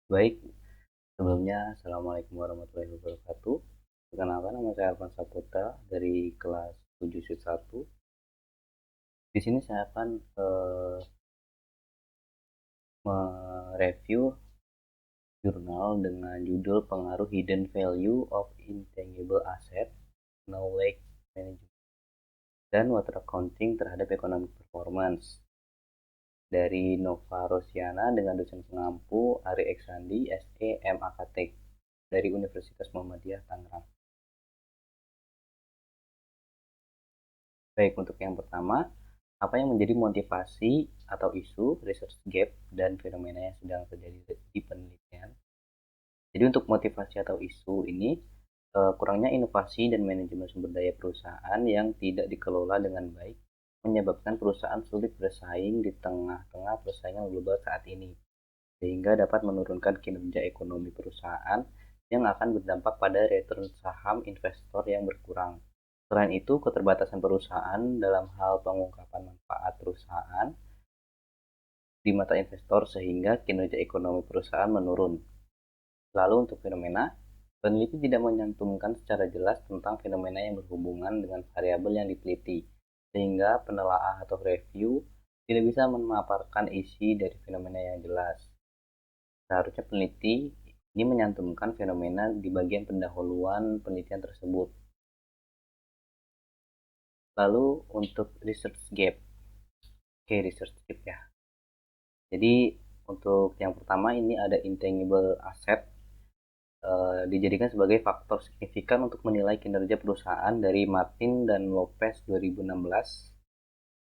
Baik, sebelumnya Assalamualaikum warahmatullahi wabarakatuh. Perkenalkan, nama saya Alvan Saputra dari kelas 7 1. Di sini saya akan mereview jurnal dengan judul Pengaruh Hidden Value of Intangible Asset, Knowledge Management, dan Water Accounting terhadap Economic Performance dari Nova Rosiana dengan dosen pengampu Ari Eksandi, SE, MAKT dari Universitas Muhammadiyah Tangerang. Baik, untuk yang pertama, apa yang menjadi motivasi atau isu research gap dan fenomena yang sedang terjadi di penelitian? Jadi untuk motivasi atau isu ini, kurangnya inovasi dan manajemen sumber daya perusahaan yang tidak dikelola dengan baik menyebabkan perusahaan sulit bersaing di tengah-tengah persaingan global saat ini, sehingga dapat menurunkan kinerja ekonomi perusahaan yang akan berdampak pada return saham investor yang berkurang. Selain itu, keterbatasan perusahaan dalam hal pengungkapan manfaat perusahaan di mata investor sehingga kinerja ekonomi perusahaan menurun. Lalu untuk fenomena, peneliti tidak menyantumkan secara jelas tentang fenomena yang berhubungan dengan variabel yang diteliti, sehingga penelaah atau review tidak bisa memaparkan isi dari fenomena yang jelas. Seharusnya peneliti ini menyantumkan fenomena di bagian pendahuluan penelitian tersebut. Lalu untuk research gap. Oke, research gap ya. Jadi untuk yang pertama ini ada intangible asset, dijadikan sebagai faktor signifikan untuk menilai kinerja perusahaan dari Martin dan Lopez 2016.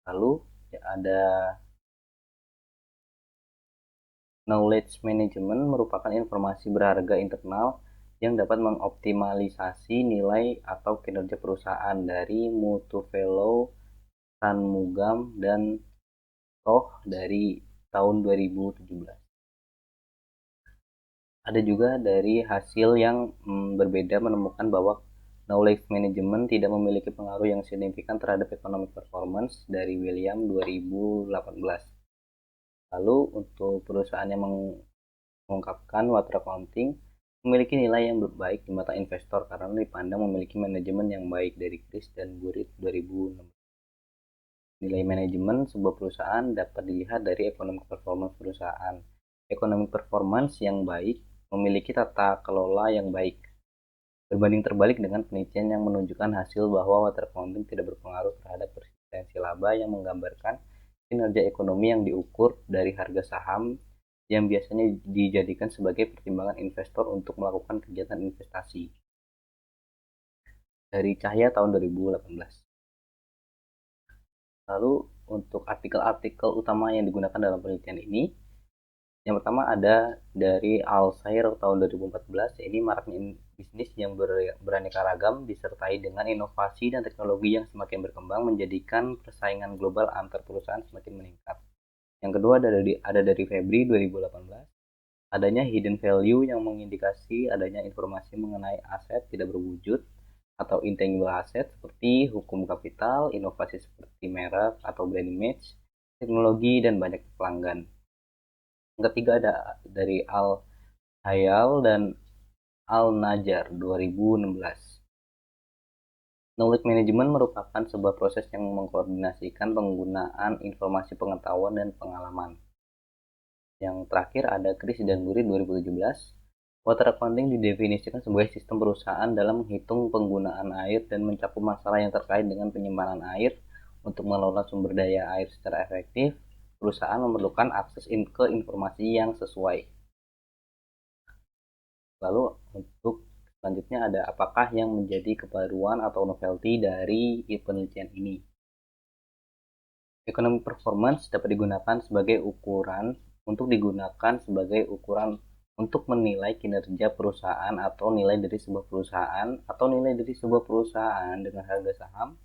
Lalu ya, ada knowledge management merupakan informasi berharga internal yang dapat mengoptimalisasi nilai atau kinerja perusahaan dari Mutufelo, Shanmugam, dan Roh dari tahun 2017. Ada juga dari hasil yang berbeda menemukan bahwa knowledge management tidak memiliki pengaruh yang signifikan terhadap economic performance dari William 2018. Lalu untuk perusahaan yang mengungkapkan water accounting memiliki nilai yang baik di mata investor karena dipandang memiliki manajemen yang baik dari Chris dan Gurit 2006. Nilai manajemen sebuah perusahaan dapat dilihat dari economic performance perusahaan. Economic performance yang baik memiliki tata kelola yang baik. Berbanding terbalik dengan penelitian yang menunjukkan hasil bahwa water accounting tidak berpengaruh terhadap persistensi laba yang menggambarkan kinerja ekonomi yang diukur dari harga saham yang biasanya dijadikan sebagai pertimbangan investor untuk melakukan kegiatan investasi. Dari Cahya tahun 2018. Lalu untuk artikel-artikel utama yang digunakan dalam penelitian ini, yang pertama ada dari Alsair tahun 2014, ini maraknya bisnis yang beraneka ragam disertai dengan inovasi dan teknologi yang semakin berkembang menjadikan persaingan global antar perusahaan semakin meningkat. Yang kedua ada dari Febri 2018, adanya hidden value yang mengindikasi adanya informasi mengenai aset tidak berwujud atau intangible asset seperti hukum kapital, inovasi seperti merek atau brand image, teknologi, dan banyak pelanggan. Yang ketiga ada dari Al Hayal dan Al Najar 2016. Knowledge management merupakan sebuah proses yang mengkoordinasikan penggunaan informasi pengetahuan dan pengalaman. Yang terakhir ada Chris dan Guri 2017. Water accounting didefinisikan sebagai sistem perusahaan dalam menghitung penggunaan air dan mencakup masalah yang terkait dengan penyimpanan air. Untuk mengelola sumber daya air secara efektif, perusahaan memerlukan akses ke informasi yang sesuai. Lalu untuk selanjutnya ada apakah yang menjadi kebaruan atau novelty dari penelitian ini. Economic performance dapat digunakan sebagai ukuran untuk menilai kinerja perusahaan atau nilai dari sebuah perusahaan dengan harga saham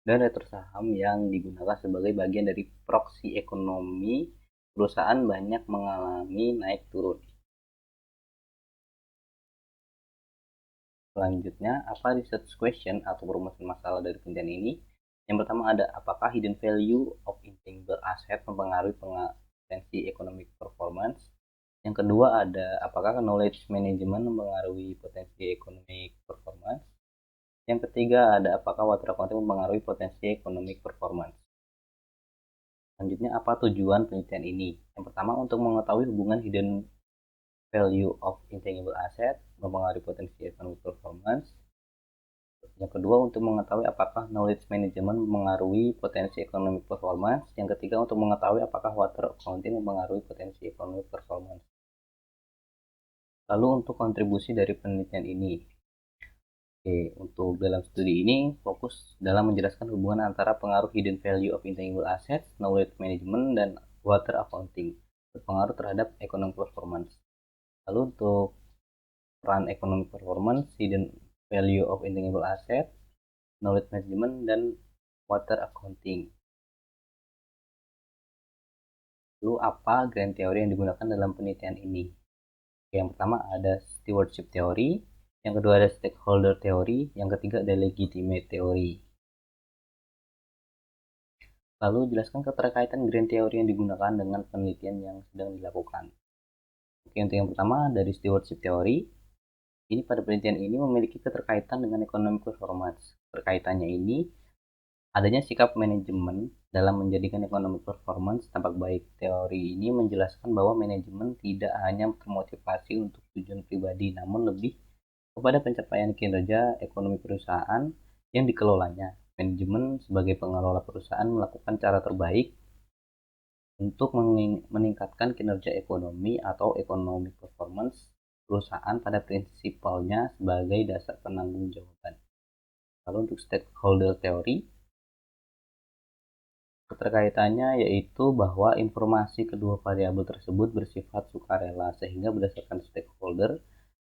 dan return saham yang digunakan sebagai bagian dari proksi ekonomi perusahaan banyak mengalami naik turun. Selanjutnya, apa research question atau perumusan masalah dari penelitian ini? Yang pertama ada, apakah hidden value of intangible asset mempengaruhi potensi economic performance? Yang kedua ada apakah knowledge management mempengaruhi potensi economic performance. Yang ketiga ada apakah water accounting mempengaruhi potensi economic performance. Selanjutnya apa tujuan penelitian ini? Yang pertama untuk mengetahui hubungan hidden value of intangible asset mempengaruhi potensi economic performance. Yang kedua untuk mengetahui apakah knowledge management mempengaruhi potensi economic performance. Yang ketiga untuk mengetahui apakah water accounting mempengaruhi potensi economic performance. Lalu untuk kontribusi dari penelitian ini. Oke, untuk dalam studi ini fokus dalam menjelaskan hubungan antara pengaruh hidden value of intangible assets, knowledge management, dan water accounting berpengaruh terhadap economic performance. Lalu untuk peran economic performance, hidden value of intangible asset, knowledge management, dan water accounting. Lalu apa grand theory yang digunakan dalam penelitian ini? Yang pertama ada stewardship theory, yang kedua ada stakeholder theory, yang ketiga ada legitimate theory. Lalu jelaskan keterkaitan grand theory yang digunakan dengan penelitian yang sedang dilakukan. Oke, untuk yang pertama dari stewardship theory, ini pada penelitian ini memiliki keterkaitan dengan economic performance. Terkaitannya ini adanya sikap manajemen dalam menjadikan economic performance tampak baik. Teori ini menjelaskan bahwa manajemen tidak hanya termotivasi untuk tujuan pribadi, namun lebih kepada pencapaian kinerja ekonomi perusahaan yang dikelolanya. Manajemen sebagai pengelola perusahaan melakukan cara terbaik untuk meningkatkan kinerja ekonomi atau economic performance perusahaan pada prinsipalnya sebagai dasar penanggung-jawaban. Lalu untuk stakeholder theory, keterkaitannya yaitu bahwa informasi kedua variabel tersebut bersifat sukarela, sehingga berdasarkan stakeholder,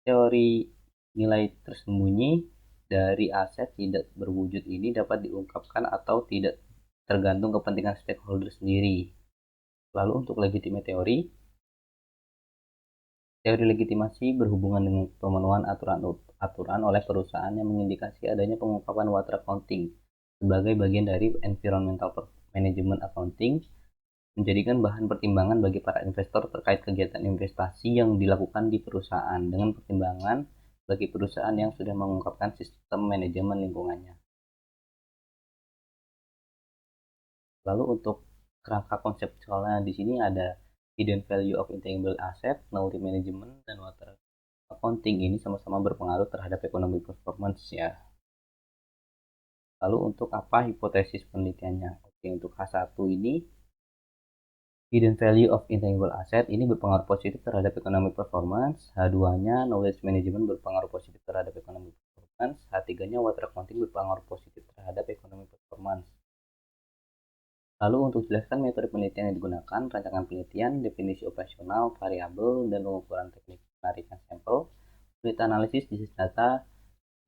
teori nilai tersembunyi dari aset tidak berwujud ini dapat diungkapkan atau tidak tergantung kepentingan stakeholder sendiri. Lalu untuk legitimate teori, teori legitimasi berhubungan dengan pemenuhan aturan oleh perusahaan yang mengindikasi adanya pengungkapan water accounting sebagai bagian dari environmental management accounting, menjadikan bahan pertimbangan bagi para investor terkait kegiatan investasi yang dilakukan di perusahaan dengan pertimbangan bagi perusahaan yang sudah mengungkapkan sistem manajemen lingkungannya. Lalu untuk kerangka konseptualnya di sini ada hidden value of intangible asset, knowledge management, dan water accounting ini sama-sama berpengaruh terhadap economic performance ya. Lalu untuk apa hipotesis penelitiannya? Oke, untuk H1 ini hidden value of intangible asset ini berpengaruh positif terhadap economic performance. H2-nya knowledge management berpengaruh positif terhadap economic performance. H3-nya water accounting berpengaruh positif terhadap economic performance. Lalu untuk jelaskan metode penelitian yang digunakan, rancangan penelitian, definisi operasional, variabel, dan pengukuran teknik penarikan sampel, unit analisis bisnis data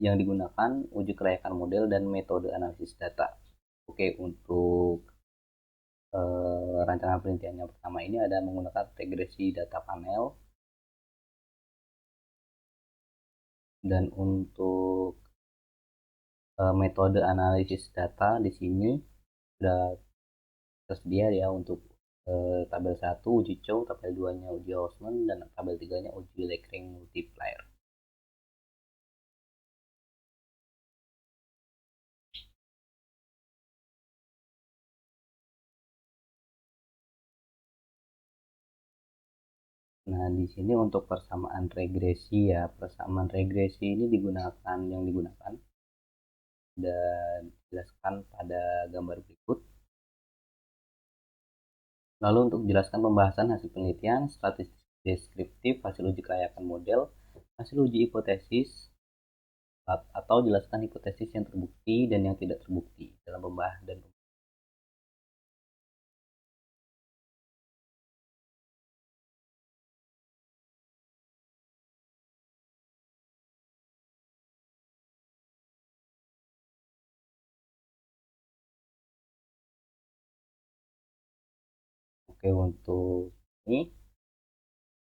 yang digunakan, uji kelayakan model, dan metode analisis data. Oke, untuk rancangan penelitian yang pertama ini ada menggunakan regresi data panel, dan untuk metode analisis data di sini sudah tersedia ya untuk tabel 1 uji Chow, tabel 2-nya uji Hausman, dan tabel 3-nya uji Lekring multiplier. Nah, di sini untuk persamaan regresi ya, persamaan regresi ini yang digunakan dan dijelaskan pada gambar berikut. Lalu untuk menjelaskan pembahasan hasil penelitian, statistik deskriptif, hasil uji kelayakan model, hasil uji hipotesis, atau jelaskan hipotesis yang terbukti dan yang tidak terbukti dalam pembahasan dan Oke, untuk ini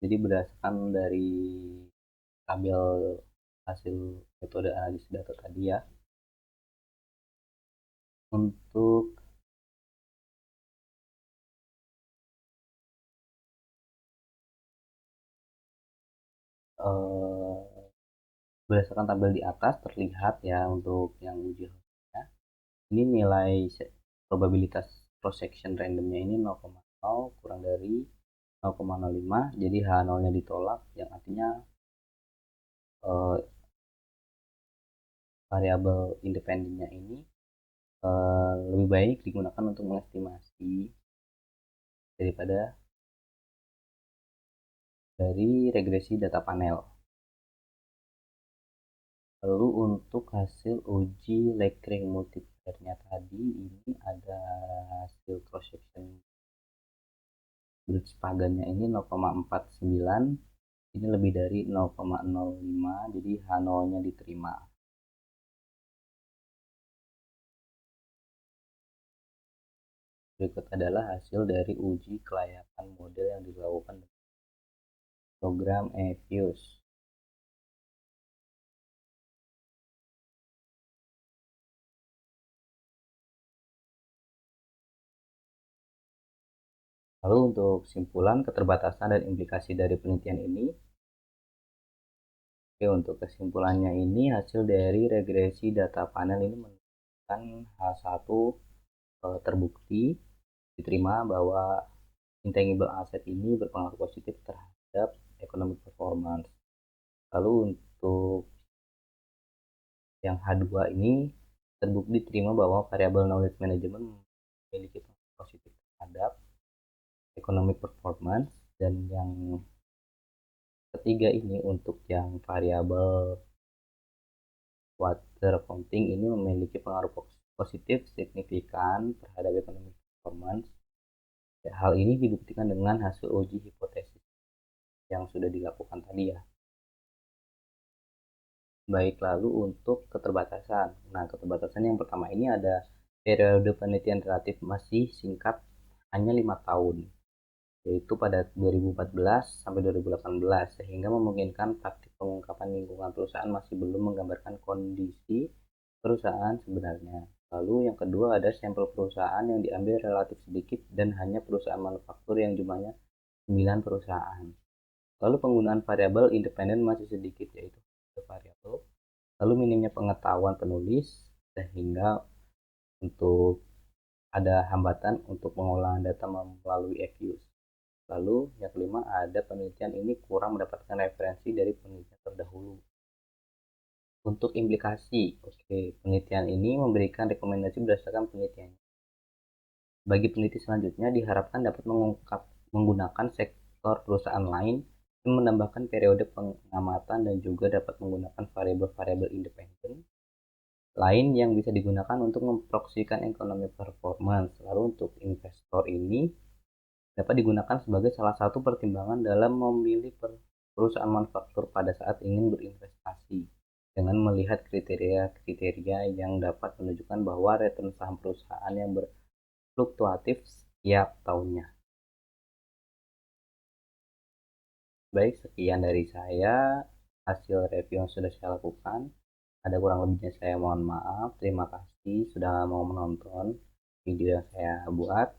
jadi berdasarkan dari tabel hasil metode analisis data tadi ya, untuk eh, berdasarkan tabel di atas terlihat ya untuk yang uji hosnya, ini nilai probabilitas cross section randomnya ini 0,0 kurang dari 0,05, jadi H0-nya ditolak, yang artinya eh, variabel independennya ini lebih baik digunakan untuk mengestimasi daripada dari regresi data panel. Lalu untuk hasil uji Lekring multiplier-nya tadi, ini ada hasil cross section bridge pagannya ini 0,49, ini lebih dari 0,05, jadi H0-nya diterima. Berikut adalah hasil dari uji kelayakan model yang dilakukan dengan program EVIUS. Lalu untuk kesimpulan, keterbatasan dan implikasi dari penelitian ini. Oke, untuk kesimpulannya ini hasil dari regresi data panel ini menunjukkan H1 terbukti diterima bahwa intangible asset ini berpengaruh positif terhadap economic performance. Lalu untuk yang H2 ini terbukti diterima bahwa variabel knowledge management memiliki pengaruh positif terhadap economic performance, dan yang ketiga ini untuk yang variabel water counting ini memiliki pengaruh positif signifikan terhadap economic performance. Ya, hal ini dibuktikan dengan hasil uji hipotesis yang sudah dilakukan tadi ya. Baik, lalu untuk keterbatasan. Nah, keterbatasan yang pertama ini ada periode penelitian relatif masih singkat, hanya 5 tahun, yaitu pada 2014 sampai 2018, sehingga memungkinkan praktik pengungkapan lingkungan perusahaan masih belum menggambarkan kondisi perusahaan sebenarnya. Lalu yang kedua ada sampel perusahaan yang diambil relatif sedikit dan hanya perusahaan manufaktur yang jumlahnya 9 perusahaan. Lalu penggunaan variabel independen masih sedikit, yaitu variabel. Lalu minimnya pengetahuan penulis sehingga untuk ada hambatan untuk pengolahan data melalui EVIUS. Lalu yang kelima ada penelitian ini kurang mendapatkan referensi dari penelitian terdahulu. Untuk implikasi, oke, penelitian ini memberikan rekomendasi berdasarkan penelitian. Bagi peneliti selanjutnya diharapkan dapat menggunakan sektor perusahaan lain dan menambahkan periode pengamatan, dan juga dapat menggunakan variabel-variabel independen lain yang bisa digunakan untuk memproyeksikan ekonomi performance. Lalu untuk investor ini dapat digunakan sebagai salah satu pertimbangan dalam memilih perusahaan manufaktur pada saat ingin berinvestasi, dengan melihat kriteria-kriteria yang dapat menunjukkan bahwa return saham perusahaan yang berfluktuatif setiap tahunnya. Baik, sekian dari saya hasil review yang sudah saya lakukan. Ada kurang lebihnya saya mohon maaf. Terima kasih sudah mau menonton video yang saya buat.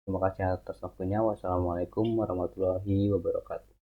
Terima kasih atas waktunya. Wassalamualaikum warahmatullahi wabarakatuh.